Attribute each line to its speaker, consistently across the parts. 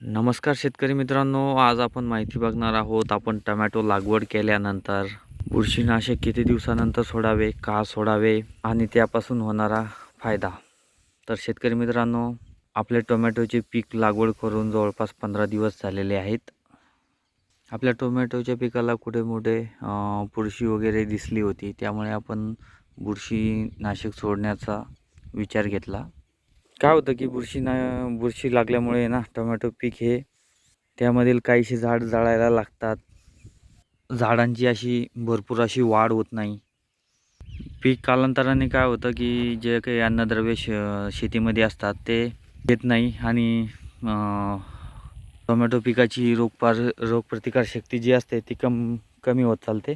Speaker 1: नमस्कार शेतकरी मित्रांनो, आज आपण माहिती बघणार आहोत. आपण टोमॅटो लागवड केल्यानंतर बुरशीनाशक किती दिवसानंतर सोडावे, का सोडावे आणि त्यापासून होणारा फायदा. तर शेतकरी मित्रांनो, आपले टोमॅटोचे पीक लागवड करून जवळपास 15 दिवस झालेले आहेत. आपल्या टोमॅटोच्या पिकाला कुठे मोठे बुरशी वगैरे दिसली होती, त्यामुळे आपण बुरशीनाशक सोडण्याचा विचार घेतला. काय होतं की बुरशी लागल्यामुळे ना टोमॅटो पीक हे त्यामधील काहीशी झाड जळायला लागतात. झाडांची अशी भरपूर अशी वाढ होत नाही. पीक कालांतराने काय होतं की जे काही अन्नद्रव्य शेतीमध्ये असतात ते येत नाही आणि टोमॅटो पिकाची रोगप्रतिकार शक्ती जी असते ती कमी होत चालते.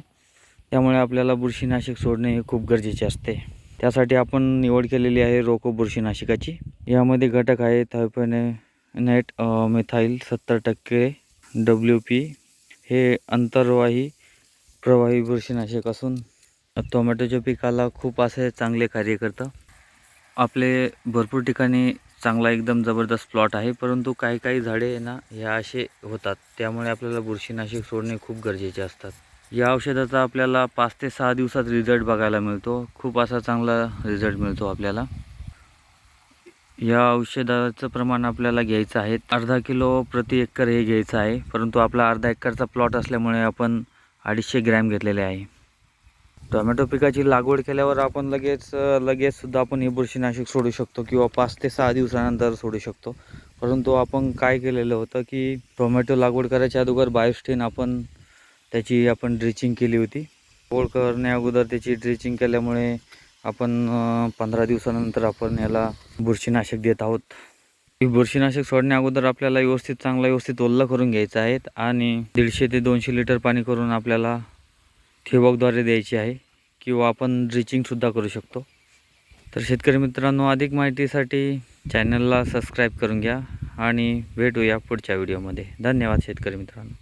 Speaker 1: त्यामुळे आपल्याला बुरशीनाशक सोडणे हे खूप गरजेचे असते. त्यासाठी आपण निवड केलेली आहे रोको बुरशीनाशकाची. यामध्ये घटक आहे थायोफेनेट मिथाइल 70%, WP. हे अंतर्वाही प्रवाही बुरशीनाशक असून टोमॅटोच्या पिकाला खूप असे चांगले कार्य करतं. आपले भरपूर ठिकाणी चांगला एकदम जबरदस्त प्लॉट आहे, परंतु काही झाडे ना ह्या असे होतात. त्यामुळे आपल्याला बुरशीनाशक सोडणे खूप गरजेचे असतात. या औषधाचा आपल्याला 5 ते 6 दिवसात रिझल्ट बघायला मिळतो. खूप असा चांगला रिझल्ट मिळतो आपल्याला. या औषधाचं प्रमाण आपल्याला घ्यायचं आहे अर्धा किलो प्रति एकर हे घ्यायचं आहे, परंतु आपला अर्धा एकरचा प्लॉट असल्यामुळे आपण 250 ग्रॅम घेतलेले आहे. टोमॅटो पिकाची लागवड केल्यावर आपण लगेच सुद्धा आपण हे बुरशीनाशक सोडू शकतो किंवा 5 ते 6 दिवसानंतर सोडू शकतो. परंतु आपण काय केलेलं होतं की टोमॅटो लागवड करायच्या अगोदर बायोस्टिन त्याची आपण ड्रिचिंग केली होती. लागवड करण्या अगोदर त्याची ड्रिचिंग केल्यामुळे आपण 15 दिवसानंतर आपण याला बुरशीनाशक देत आहोत. ही बुरशीनाशक सोडण्या अगोदर आपल्याला व्यवस्थित ओलं करून घ्यायचं आहे आणि 150 ते 200 लिटर पाणी करून आपल्याला ठिबकद्वारे द्यायची आहे किंवा आपण ड्रिचिंगसुद्धा करू शकतो. तर शेतकरी मित्रांनो, अधिक माहितीसाठी चॅनलला सबस्क्राईब करून घ्या आणि भेटूया पुढच्या व्हिडिओमध्ये. धन्यवाद शेतकरी मित्रांनो.